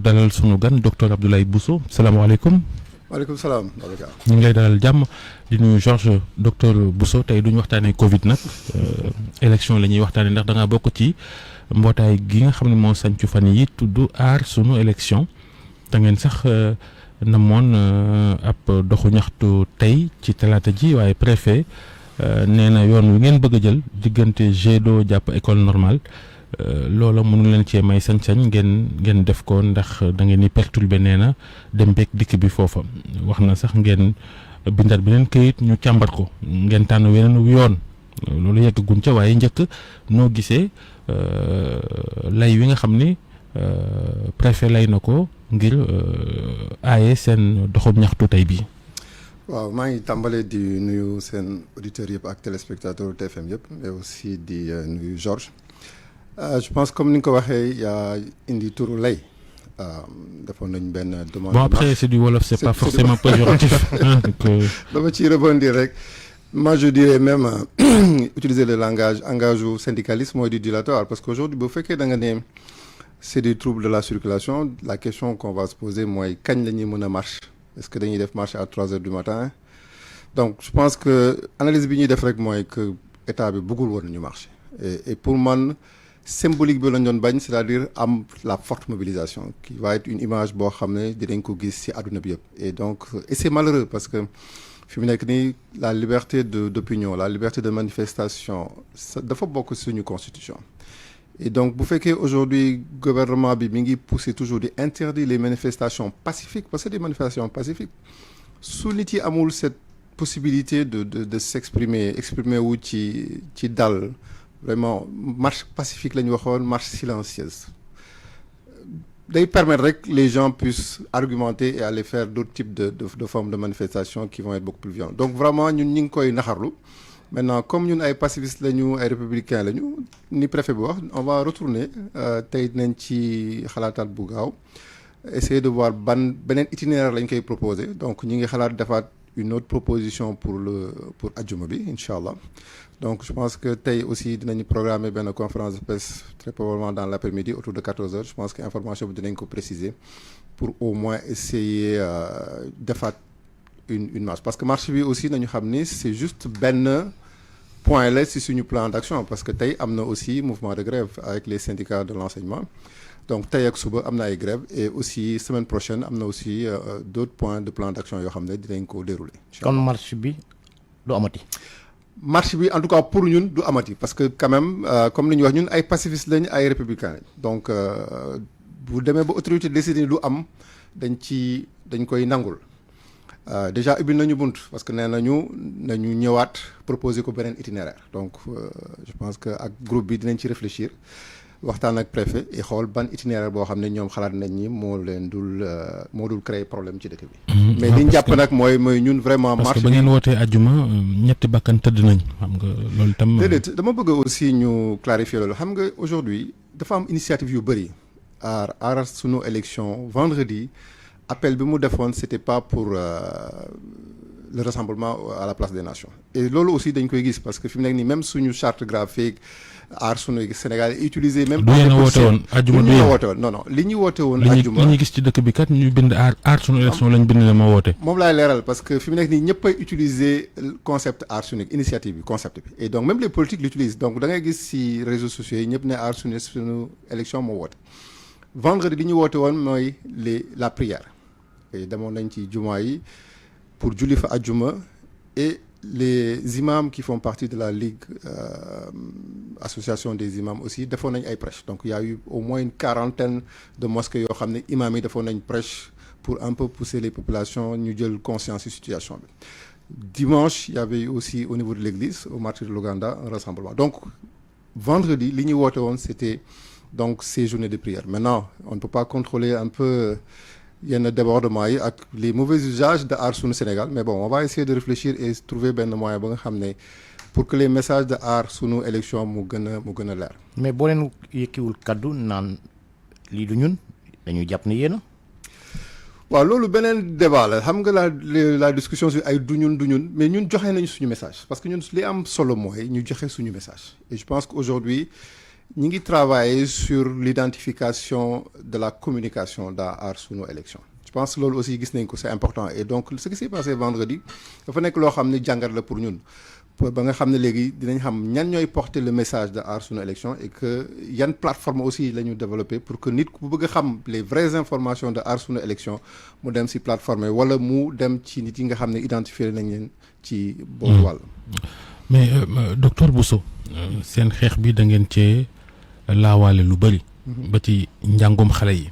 dalal sunu gan docteur Abdoulaye Bousso salaamaaleykum. waaleykum salaam. ñu ngi lay dalal jàmm di nuyu Georges docteur Bousso tey duñu waxtaanee Covid nag élection la ñuy waxtaanee ndax da ngaa bokk ci mbootaay gi nga xam ne moo sañcu fan yi tudd aar sunu élection te ngeen sax namoon ab doxu ñaxtu tey ci talaata ji waaye préfet nee na yoon wi ngeen bëgg a jël diggante G2 jàpp école normale loola mënu leen cee may sañ-sañ ngeen def ko ndax da ngeen di perturbé nee na dem beeg dikk bi foofa wax na sax ngeen bindaat beneen këyit ñu càmbar ko ngeen tànn weneen yoon loolu yeggaguñ ca waaye njëkk noo gisee lay wi nga xam ni préfet lay na ko ngir aaye seen doxub ñaxtu tey bii. waaw maa ngi tàmbalee di nuyu seen auditeurs yëpp ak téléspectateurs TFM yëpp mais aussi di nuyu Georges. Je pense comme ni nga ko waxee yaa indi turu lay defoon nañ benn demande. Bon après c'est du wolof, c'est pas forcément péjoratif. dama ciy rebondir rek. Moi je dirais même utiliser le langage u syndicaliste mooy du dilatoire parce qu'aujourd'hui bu fekkee da nga ne c'est des troubles de la circulation la question qu'on va se poser mooy kañ la ñuy mën a marche est-ce que dañuy def marche à 3 heures du matin donc je pense que analyse bi ñuy def rek mooy que état bi bëggul woon ñu marcher et pour man symbolique bi lañ doon bañ c'est-à-dire am la forte mobilisation qui va être une image boo xam ne dinañ ko gis ci àdduna bi yëpp et donc et c'est malheureux parce que fi mu nekk nii la liberté d'opinion la liberté de manifestation dafa bokk suñu constitution et donc bu fekkee aujourd'hui gouvernement bi mi ngi pousser toujours di interdire les manifestations pacifiques parce que des manifestations pacifiques su nit yi amul cette possibilité de s'exprimer wu ci dal vraiment marche pacifique la ñu waxoon marche silencieuse day permettre rek les gens puissent argumenter et aller faire d'autres types de formes de manifestation qui vont être beaucoup plus violentes donc vraiment ñun ñi ngi koy naxarlu maintenant comme ñun ay pacifistes lañu ay républicains lañu ni préfet bi wax on va retourner tey dinañ ci xalaataat bu gaaw essayer de voir beneen itinéraire lañ koy proposer donc ñi ngi xalaat defaat une autre proposition pour ajjuma bi incha allah donc je pense que tey aussi dinañu programmer benn conférence de presse très probablement dans l'après-midi autour de 14 heures je pense que information bi dinañ ko préciser pour au moins essayer defaat une marche parce que marche bi aussi nañu xam ni c'est juste benn point là ci suñu plan d'action parce que tey am na aussi mouvement de grève avec les syndicats de l'enseignement donc tey ak suba am na ay grève et aussi semaine prochaine am na aussi d'autres points de plan d'action yoo xam ne dinañ ko dérouler. kon marche bi du amati. marche bi en tout cas pour ñun du amati parce que quand même comme li ñuy wax ñun ay pacifistes lañ ay républicains lañ donc bu demee ba autorité décider du am dañ koy nangul déjà ubbil nañu bunt parce que nee nañu ñëwaat proposer ko beneen itinéraire donc je pense que ak groupe bi dinañ ci réfléchir waxtaan ak préfet et xool ban itinéraire boo xam ne ñoom xalaat nañ ni moo dul créer problème ci dëkk bi. mais li ñu jàpp nag mooy ñun vraiment. marche parce que ba ngeen wootee àjjuma ñetti bakkan tëdd nañ xam nga loolu tam. déedéet dama bëgg aussi ñu clarifier loolu xam nga aujourd'hui dafa am initiative yu bëri aar sunu élection vendredi appel bi mu defoon c'était pas pour le rassemblement à la place des nations et loolu aussi dañ koy gis parce que fi mu nekk nii même suñu charte graphique aar sunu Sénégal utiliser même. du yéen a woote woon àjjuma du yéen non li ñu woote woon. àjjuma li ñu gis ci dëkk bi kat ñu bind aar sunu élection lañ bind ne ma woote. moom laay leeral parce que fi mu nekk nii ñëpp ay utiliser concept aar sunu initiative bi concept bi et donc même les politiques l'utilisent donc da ngay gis ci réseaux sociaux yi ñëpp ne aar sunu élection moo woote. vendredi li ñu woote woon mooy la prière et demoon nañ ci jumaa yi pour julli fa àjjuma et les imams qui font partie de la ligue association des imams aussi defoon nañ ay prêches donc il y a eu au moins une quarantaine de mosquées yoo xam ne imams yi defoon nañ prêche pour un peu pousser les populations ñu jël conscience ci situation bi dimanche il y avait aussi au niveau de l'église au martyrs de l'Ouganda un rassemblement donc vendredi li ñuy woote woon c'était donc ces journées de prière maintenant on ne peut pas contrôler un peu yenn débordements yi ak les mauvais usages de aar sunu Sénégal mais bon on va essayer de réfléchir et trouver benn moyen ba nga xam ne pour que les messages de aar sunu élection mu gën a leer. mais boo leen yëkkiwul kaddu naan lii du ñun dañuy jàpp ne yéen a. waaw loolu beneen débat la xam nga la discussion sur ay du ñun mais ñun joxe nañu suñu message parce que ñun li am solo mooy ñu joxe suñu message et je pense qu'aujourd'hui ñi ngi travailler sur l'identification de la communication dans Aar Sunu Élection. Je pense que loolu aussi gis nañ ko c'est important et donc ce qui s'est passé vendredi dafa nekk loo xam ne jàngat la pour ñun ba nga xam ne léegi dinañ xam ñan ñooy porter le message de Aar Sunu Élection et que yan plateforme aussi la ñu développé pour que nit ku bëgg a xam les vraies informations de Aar Sunu Élection mu dem si plateforme yi wala mu dem ci nit yi nga xam ne identifié nañ leen ci boobu wàll. mais docteur Bousso seen xeex bi da ngeen cee laawaale lu bëri. ba ci njàngum xale yi.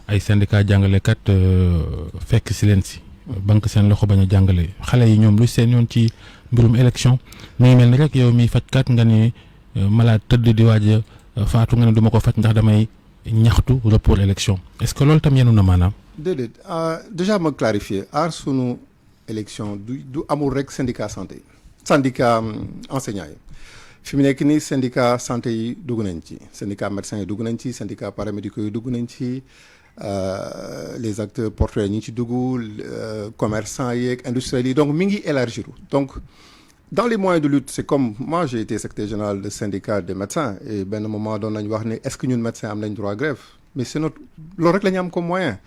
ay syndicat jàngalekat fekk si leen si. banque seen loxo bañ a jàngale xale yi ñoom lu seen yoon ci mbirum élection mu ngi mel ni rek yow miy fajkat nga ne malade tëdd di waaj a faatu nga ne du ma ko faj ndax damay ñaxtu report élection est-ce que loolu tam yenu na maanaam. déedéet déjà ma clarifier Aar Sunu Élection du amul rek syndicat santé yi syndicat enseignants yi fi mu nekk nii syndicat santé yi dugg nañ ci syndicat médecins yi dugg nañ ci syndicat paramédicaux yi dugg nañ ci les acteurs portuaires ñi ci dugg commerçants yeeg industriels yi donc mi ngi élargir donc dans les moyens de lutte c'est comme moi j'ai été secrétaire général du syndicat des médecins et benn moment doon nañ wax ne est-ce que ñun médecins am nañ droit à grève mais c'est notre loolu rek la ñu am comme moyen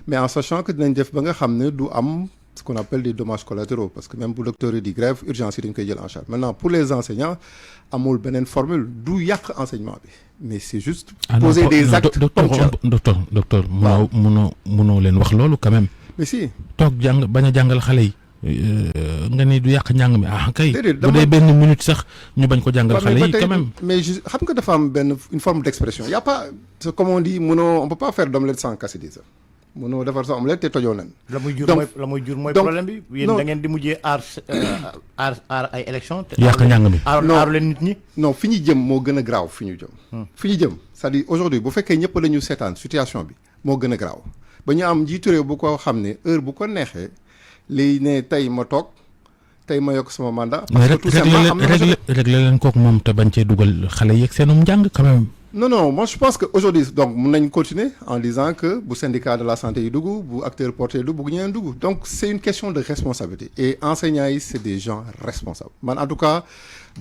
mais en sachant que dinañ def ba nga xam ne du am ce qu'on appelle des dommages collatéraux parce que même bu docteur yi di grève urgence yi dañ koy jël en charge maintenant pour les enseignants amul beneen formule du yàq enseignement bi mais c'est juste poser des actes ponctuels docteur munoo leen wax loolu quand même mais si toog jàng bañ a jàngal xale yi nga ni du yàq njàng mi kay déedéet bu dee benn minute sax ñu bañ ko jàngal xale yi quand même mais xam nga dafa am benn une forme d'expression y a pas comme on dit on peut pas faire d'omelette sans casser des œufs mënoo defar sa omelette te tojoo nen. la muy jur mooy problème bi. yéen da ngeen di mujjee aar ay élection yàq njàng mi. aaru leen nit ñi. non fi ñu jëm moo gën a graaw fi ñu jëm. fi ñu jëm c'est-à-dire aujourd'hui bu fekkee ñëpp la ñu seetaan situation bi moo gën a graaw ba ñu am njiitu réew bu ko xam ne heure bu ko neexee lay ne tey ma toog tey ma yokk sama mandat. parce que tout simplement am na réglé leen kook moom te bañ cee dugal xale yeeg seenum njàng quand même. non moi je pense que aujourd'hui donc mun nañ continuer en disant que bu syndicat de la santé yi dugg bu acteur porté yi dugg bu ñeneen dugg donc c'est une question de responsabilité et enseignants yi c'est des gens responsables man en tout cas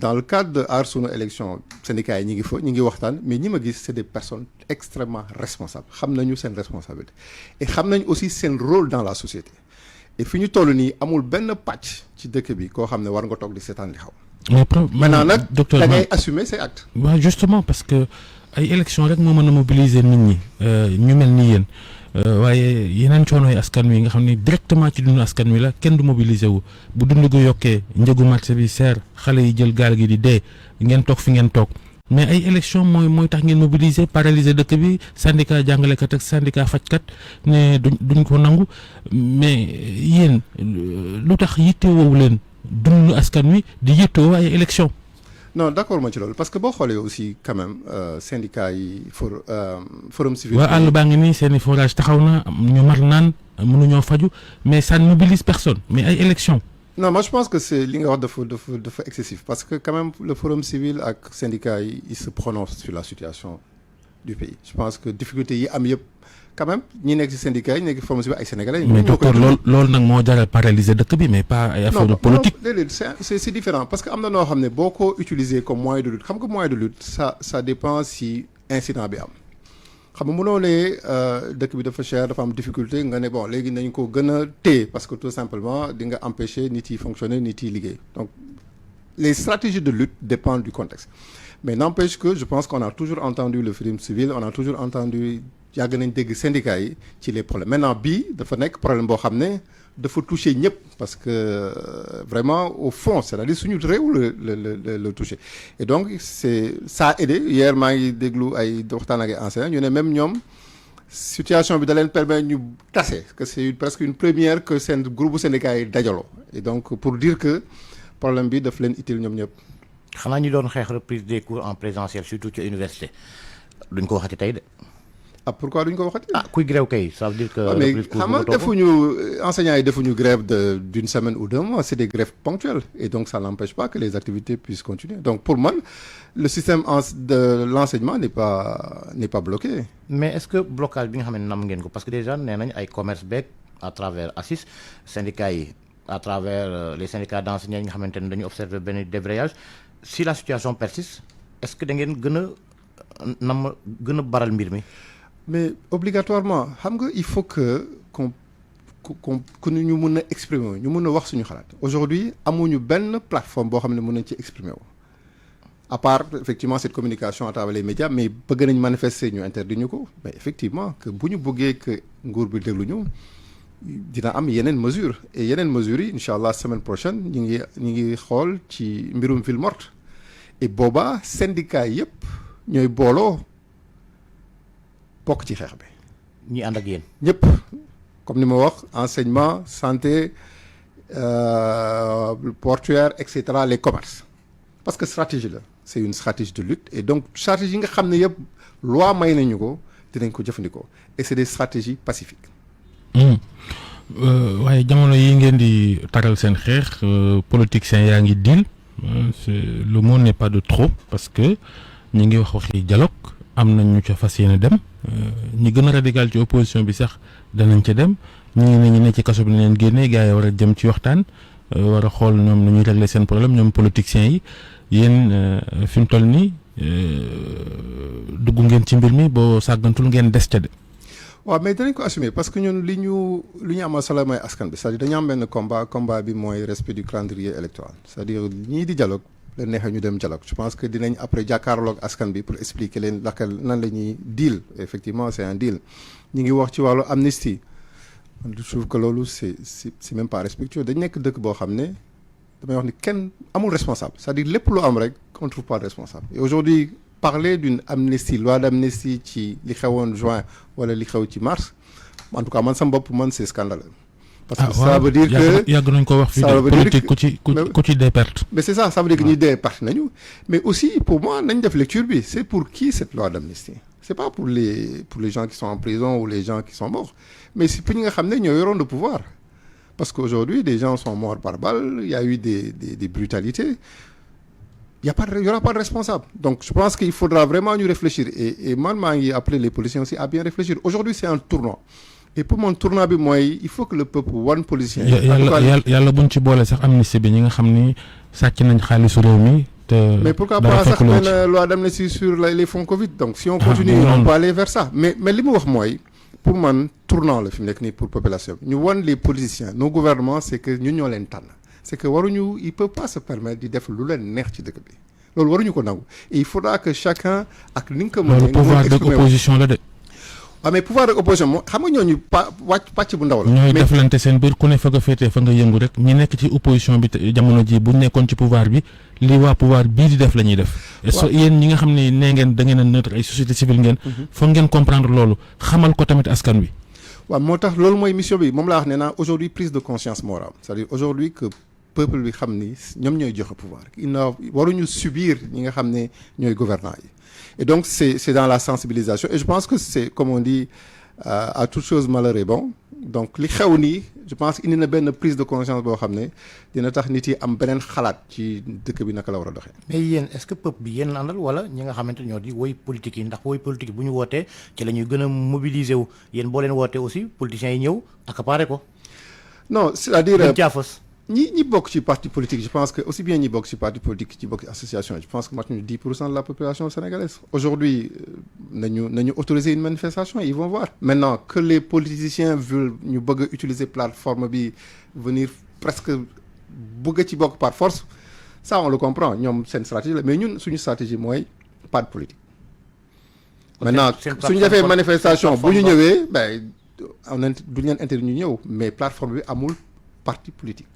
dans le cadre de Aar Sunu Élection syndicats yi ñi ngi waxtaan mais ñi ma gis c'est des personnes extrêmement responsables xam nañu seen responsabilité et xam nañ aussi seen rôle dans la société et fi ñu toll nii amul benn pàcc ci dëkk bi koo xam ne war nga toog di seetaan li xaw maintenant nag da ngay assumer ses actes. waaw justement parce que ay élection rek moo mën a mobiliser nit ñi ñu mel ni yéen waaye yeneen coono yi askan wi nga xam ni directement ci dundu askan wi la kenn du mobiliser wu bu dund gu yokkee njëgu marché bi seer xale yi jël gaal gi di dee ngeen toog fi ngeen toog mais ay élection mooy tax ngeen mobiliser paralyser dëkk bi syndicat jàngalekat ak syndicat fajkat ne duñ ko nangu mais yéen lu tax yittewoowu leen dundu askan wi di yittewoo ay élection. non d'accord ma ci loolu parce que boo xoolee aussi quand même syndicat yi forum civil. waaw àll baa ngi nii seen i forage taxaw na ñu mar naan mënuñoo faju mais ça ne mobilise personne mais ay élection. non moi je pense que c'est li nga wax dafa excessif parce que quand même le forum civil ak syndicat yi il se prononce sur la situation du pays je pense que difficulté yi am yëpp quand même ñi nekk ci syndicat yi nekk forum civil ay sénégalais. mais docteur loolu nag moo jaral paralyser dëkk bi mais pas ay affaire de politique. non déedéet c'est différent parce que am na noo xam ne boo ko utiliser comme moyen de lutte xam nga moyen de lutte ça dépend si incident bi am xam nga mënoo ne dëkk bi dafa cher dafa am difficulté nga ne bon léegi nañ ko gën a téye parce que tout simplement di nga empêcher nit yi fonctionner nit yi liggéey donc les stratégies de lutte dépendent du contexte mais n'empêche que je pense qu'on a toujours entendu le forum civil on a toujours entendu yàgg nañ dégg syndicats yi ci les problèmes maintenant bii dafa nekk problème boo xam ne dafa toucher ñëpp parce que vraiment au fond c'est-à-dire suñu réew le toucher et donc ça a aidé hier maa ngi déglu ay waxtaan ak ay enseignants ñu ne même ñoom situation bi da leen permettre ñu tase que c'est presque une première que seen groupe syndicats yi dajaloo et donc pour dire que problème bi daf leen utile ñoom ñëpp. xanaa ñu doon xeex reprise des cours en présentiel surtout ci université duñ ko waxati tey de. pourquoi duñ ko waxati. kuy grève kay ça veut dire que. mais xam nga enseignants yi defuñu grève d'une semaine ou 2 mois c'est des grèves ponctuelles et donc ça n'empêche pas que les activités puissent continuer donc pour man le système de l'enseignement n'est pas bloqué. mais est-ce que blocage bi nga xam ne nam ngeen ko parce que déjà nee nañ ay commerce beeg à travers ACIS syndicats yi à travers les syndicats d'enseignants yi nga xamante ne dañu observer benn débrayage si la situation persiste est-ce que da ngeen gën a nam gën a baral mbir mi. mais obligatoirement xam nga il faut que ñu mun a exprimer wu ñu mun a wax suñu xalaat aujourd'hui amuñu benn plateforme boo xam ne mun nañ ci exprimer wu à part effectivement cette communication à travers les médias mais bëgg nañ manifester ñu interdit ñu ko mais effectivement que bu ñu bëggee que nguur bi déglu ñu dina am yeneen mesures et yeneen mesures yi incha allah semaine prochaine ñu ngi xool ci mbirum ville morte et boobaa syndicat yëpp ñooy booloo bokk ci xeex bi. ñi ànd ak yéen. ñëpp comme ni ma wax enseignement santé portuaire et cetera les commerces parce que stratégie la c'est une stratégie de lutte et donc stratégie yi nga xam ne yëpp loi may nañu ko dinañ ko jëfandikoo et c'est des stratégies pacifiques. waaye jamono yi ngeen di taral seen xeex politiciens yaa ngi deal le mot n'est pas de trop parce que ñi ngi waxi dialogue am nañ ñu ca fas yéene dem ñi gën a radical ci opposition bi sax danañ ca dem ñi ne ci kaso bi ne leen génnee gars yi war a jëm ci waxtaan war a xool ñoom nu ñuy régler seen problème ñoom politiciens yi yéen fi mu toll nii dugg ngeen ci mbir mi boo sàggantul ngeen des ca de. waaw mais danañ ko assumer parce que ñun li ñu amal solo mooy askan bi c'est-à-dire dañu am benn combat bi mooy respect du calendrier électoral c'est-à-dire ñii di dialogue la neexee ñu dem dialogue je pense que dinañ après jàkkaarloog askan bi pour expliquer leen nan la ñuy deal effectivement c'est un deal ñu ngi wax ci wàllu amnistie je trouve que loolu c'est même pas respectueux dañ nekk dëkk boo xam ne damay wax ni kenn amul responsable c'est-à-dire lépp lu am rek on trouve pas de responsable et aujourd'hui parler d'une amnistie loi d'amnistie ci li xewoon juin wala li xew ci mars en tout cas man sama bopp man c'est scandaleux parce que ça veut dire que yàgg nañ ko wax fii de politique ku ci dee perte mais c'est ça veut dire que ñuy dee perte nañu mais aussi pour moi nañ def lecture bi c'est pour qui cette loi d'amnistie c'est pas pour les gens qui sont en prison ou les gens qui sont morts mais c'est pour ñi nga xam ne ñoo yoroon le pouvoir parce qu'aujourd'hui des gens sont morts par balle il y a eu des brutalités il y aura pas de responsable donc je pense qu'il faudra vraiment ñu réfléchir et man maa ngi appeler les policiers aussi à bien réfléchir aujourd'hui c'est un tournant et pour mon tournant bi mooy il faut que le peuple wan politicien yàlla buñ ci boole sax amnistie bi ñi nga xam ni sàcc nañ xaalisu réew mi mais pourquoi pas sax benn loi d'amnistie sur les fonds Covid donc si on continue on peut aller vers ça mais li mu wax mooy pour man tournant la fi mu nekk nii pour population bi ñu wan les politiciens nos gouvernements c'est que ñun ñoo leen tànn c'est que waruñu il peut pas se permettre di def lu leen neex ci dëkk bi loolu waruñu ko nangu et il faudra que chacun ak ni nga ko mënee. pouvoir de opposition la de. waaw mais pouvoir de opposition moom xam nga ñooñu pàcc bu ndaw la. ñooy deflante seen biir ku ne fa nga féetee fa nga yëngu rek ñi nekk ci opposition bi jamono ji bu nekkoon ci pouvoir bi li waa pouvoir bii di def la ñuy def. waaw yéen ñi nga xam ne nee ngeen da ngeen a neutre ay société civile ngeen. foog ngeen comprendre loolu xamal ko tamit askan wi. waaw moo tax loolu mooy mission bi moom laa wax ne naa aujourd'hui prise de conscience morale c'est-à-dire aujourd'hui que peuple bi xam ni ñoom ñooy joxe pouvoir waruñu subir ñi nga xam ne ñooy gouvernants yi et donc c'est dans la sensibilisation et je pense que c'est comme on dit à toute chose malheur est bon donc li xew nii je pense indi na benn prise de conscience boo xam ne dina tax nit yi am beneen xalaat ci dëkk bi naka la war a doxee. mais yéen est-ce que peuple bi yéen àndal wala ñi nga xamante ñoo di woy politique yi ndax woy politique bu ñu wootee ci la ñuy gën a mobiliser wu yéen boo leen wootee aussi politiciens yi ñëw accaparer ko. non c'est-à-dire jaafas. ñi bokk ci parti politique je pense que aussi bien ñi bokk ci parti politique ci bokk ci association je pense que mat nañu 10% de la population sénégalaise aujourd'hui nañu autoriser une manifestation ils vont voir maintenant que les politiciens veulent ñu bëgg a utiliser plateforme bi venir presque bëgg ci bokk par force ça on le comprend ñoom seen stratégie la mais ñun suñu stratégie mooy pas de politique maintenant suñu defee manifestation bu ñu ñëwee duñu leen interdit ñu ñëw mais plateforme bi amul parti politique.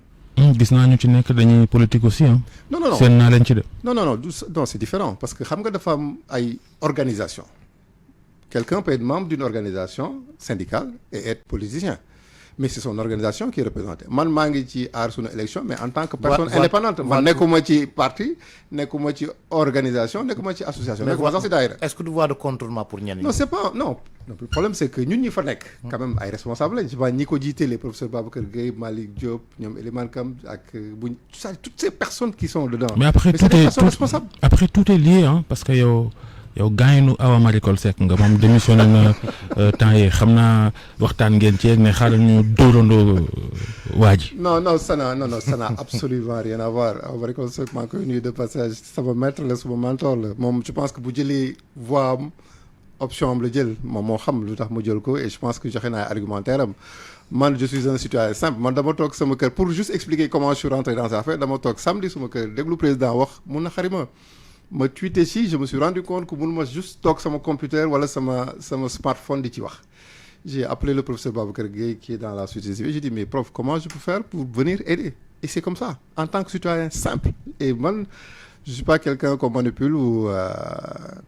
gis naa ñu ci nekk dañuy politique aussi ah. non seen naa leen ci de. non c'est différent parce que xam nga dafa am ay organisation quelqu'un peut être membre d'une organisation syndicale et être politicien mais c'est son organisation qui est représentée man maa ngi ci aar sunu élection mais en tant que personne indépendante man nekkuma ci parti nekkuma ci organisation nekkuma ci association nekkuma sax ci daayira. est-ce que du voie de contournement pour ñenn ñi. non c'est pas non le problème c'est que ñun ñi fa nekk quand même ay responsables lañ je pense ñi ko jiite les professeurs Babacar Gueye Malick Diop ñoom Elimane Kam ak toutes ces personnes qui sont dedans mais après tout est lié hein parce que yow yow gaañu Awa Marie Coll Seck nga moom démissionné na temps yii xam naa waxtaan ngeen ci ne xaaral ñu dóorandoo waa ji. non ça n'a absolument rien à voir Awa Marie Coll Seck maa ngi koy nuyu de passage sama maître la sama mentor la moom je pense que bu jëlee voix am option am la jël moom moo xam lu tax mu jël ko et je pense que joxe naa argumentaire am man je suis un citoyen simple man dama toog sama kër pour juste expliquer comment je suis rentré dans cette affaire dama toog samedi sama kër déglu président wax mun na xarima ma tweeté ci je me suis rendu compte que mënuma juste toog sama computer wala sama smartphone di ci wax j'ai appelé le professeur Babacar Gueye qui est dans la société civile j'ai dit mais prof comment je peux faire pour venir aider et c'est comme ça en tant que citoyen simple et man je suis pas quelqu'un qu'on manipule ou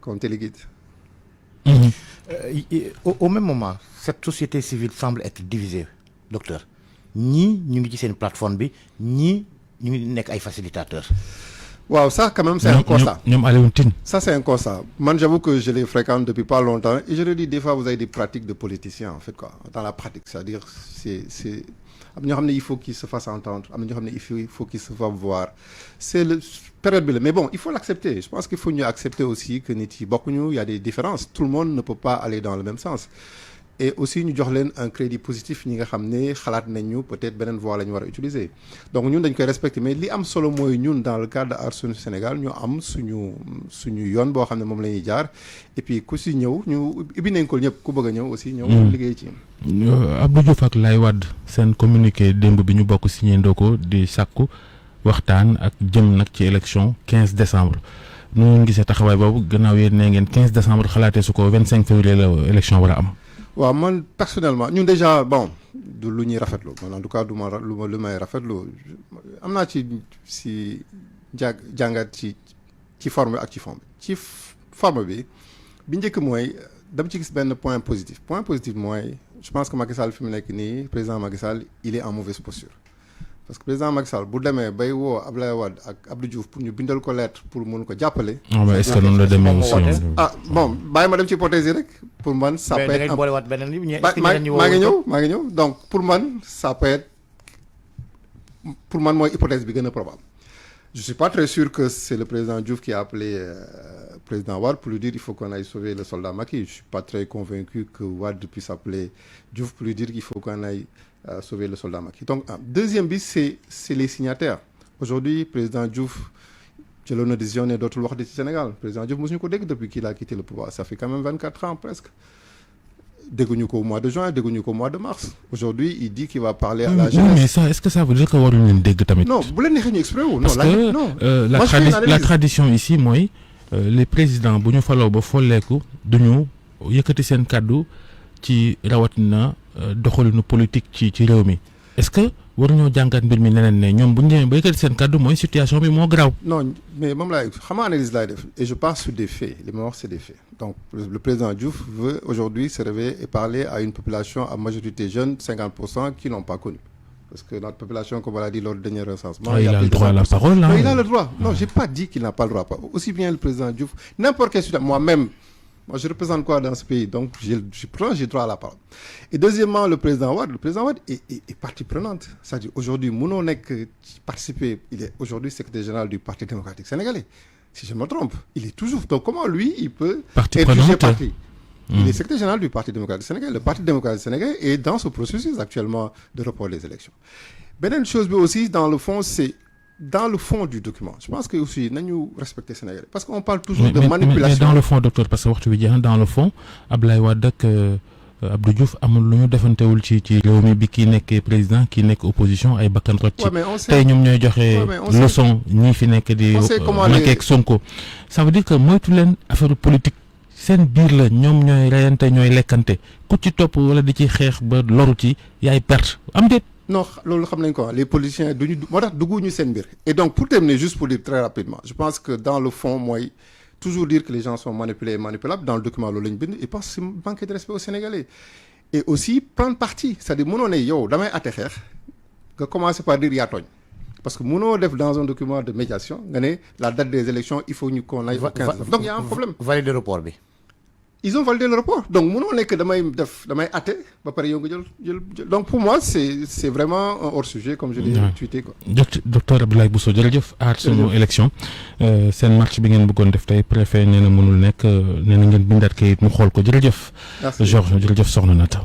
qu'on téléguide. Au même moment cette société civile semble être divisée docteur ñii ñu ngi ci seen plateforme bi ñii ñu ngi nekk ay facilitateurs. waaw ça quand même c'est un constat. ñoom Alioune Tine. Ça c'est un constat. Man j'avoue que je les fréquente depuis pas longtemps et je le dis des fois vous avez des pratiques de politiciens en fait quoi dans la pratique c'est-à-dire c'est am na ñoo xam ne il faut qu'ils se fassent entendre am na ñoo xam ne il faut qu'ils se fassent voir c'est le période bi la mais bon il faut l'accepter je pense qu'il faut ñu accepter aussi que nit yi bokkuñu il y a des différences tout le monde ne peut pas aller dans le même sens et aussi ñu jox leen un crédit positif ñi nga xam ne xalaat nañu peut-être beneen voie la ñu war a utiliser donc ñun dañ koy respecter mais li am solo mooy ñun dans le cadre de Aar Sunu Sénégal ñu am suñu yoon boo xam ne moom la ñuy jaar et puis ku si ñëw ñu ubbi nañ ko ñëpp ku bëgg a ñëw aussi ñëw liggéey ci Abdou Diouf ak Laye Wade seen communiqué démb bi ñu bokk signé ndoo ko di sàkku waxtaan ak jëm nag ci élection 15 décembre nu ngeen gisee taxawaay boobu gannaaw yéen nee ngeen 15 décembre xalaatee su ko 25 février la élection war a am. waaw man personnellement ñun déjà bon du lu ñuy rafetlu man en tout cas du ma lu may rafetlu am naa si jàngat ci forme ak ci fond bi ci forme bi njëkk mooy dama ci gis benn point positif mooy je pense que Macky Sall fi mu nekk nii président Macky Sall il est en mauvaise posture parce que président Macky Sall bu demee bay woo Abdoulaye Wade ak Abdou Diouf pour ñu bindal ko lettre pour mun ko jàppale. est-ce que noonu la demee aussi. Bon bàyyi ma dem ci hypothèse yi rek pour man. ça peut être maa ngi ñëw donc pour man ça peut être pour man mooy hypothèse bi gën a probable. Je suis pas très sûr que c'est le président Diouf qui a appelé président Wade pour lui dire il faut qu'on aille sauver le soldat Macky. Je suis pas très convaincu que Wade puisse appeler Diouf pour lui dire qu'il faut qu'on aille sauver le soldat Macky. Donc deuxième bi c'est les signataires. Aujourd'hui président Diouf jëloon na décision ne dootul wax ci Sénégal président Diouf mosuñu ko dégg depuis qu'il a quitté le pouvoir ça fait quand même 24 ans presque. dégguñu ko au mois de juin dégguñu ko au mois de mars aujourd'hui il dit qu'il va parler à la jeunesse. mais ça est-ce que ça veut dire que waruñu leen dégg tamit. non bu leen neexee ñu exprimer wu. parce que la tradition ici mooy les présidents bu ñu faloo ba folleeku duñu yëkkati seen kàddu ci rawatina doxalinu politique ci réew mi est-ce que waruñoo jàngat mbir mi neneen ne ñoom bu ñu demee ba yëkkati seen kàddu mooy situation bi moo garaaw. non mais moom laay xam nga analyse laay def et je pars sur des faits li ma wax c'est des faits donc le président Diouf veut aujourd'hui se réveiller et parler à une population à majorité jeune 50% qui n'ont pas connu parce que notre population comme on l'a dit lors du dernier recensement. il a le droit à la parole là. Non, il a le droit non j'ai pas dit qu'il n'a pas le droit aussi bien le président Diouf n'importe quel citoyen moi-même. Moi, je représente quoi dans ce pays? Donc, j'ai droit à la parole. Et deuxièmement, le président Wade est partie prenante. C'est-à-dire, aujourd'hui, mënoo nekk participer, il est aujourd'hui secrétaire général du Parti démocratique sénégalais. Si je me trompe, il est toujours. Donc, comment lui, il peut être jugé parti? Il est secrétaire général du Parti démocratique sénégalais. Le Parti démocratique sénégalais est dans ce processus actuellement de report des élections. Beneen chose bi aussi, dans le fond, c'est dans le fond du document je pense que aussi nañu respecter Sénégalais parce qu'on parle toujours de manipulation mais dans le fond docteur parce que waxtu bi jeex dans le fond Abdoulaye Wade ak Abdou Diouf amul lu ñu defantewul ci réew mi bi kii nekkee président kii nekk opposition ay bakkan rot ci tey ñoom ñooy joxe leçon ñii fi nekk di Macky ak Sonko ça veut dire que moytu leen affaire politique seen biir la ñoom ñooy reyante ñooy lekkante ku ci topp wala di ci xeex ba loru ci yaay perte am déet. Non loolu xam nañ ko les politiciens duñu moo tax dugguñu seen mbir et donc pour terminer juste pour dire très rapidement je pense que dans le fond mooy toujours dire que les gens sont manipulés et manipulables dans le document loolu lañu bind et parce que c'est manquer de respect aux Sénégalais et aussi prendre parti c'est-à-dire mënoo ne yow damay àtte xeex nga commencer par dire yaa tooñ parce que mënoo def dans un document de médiation nga ne la date des élections il faut ñu qu'on aille au 15 donc il y a un problème. valider report bi. ils ont validé le rapport donc mënoo nekk damay atte ba pare yow nga jël donc pour moi c'est vraiment un hors sujet comme je l'ai tweeté quoi. docteur Abdoulaye Bousso jërëjëf aar sunu élection seen marche bi ngeen bëggoon def tey préfet nee na mënul nekk nee na ngeen bindaat kayit mu xool ko jërëjëf. Georges jërëjëf soxna Nata.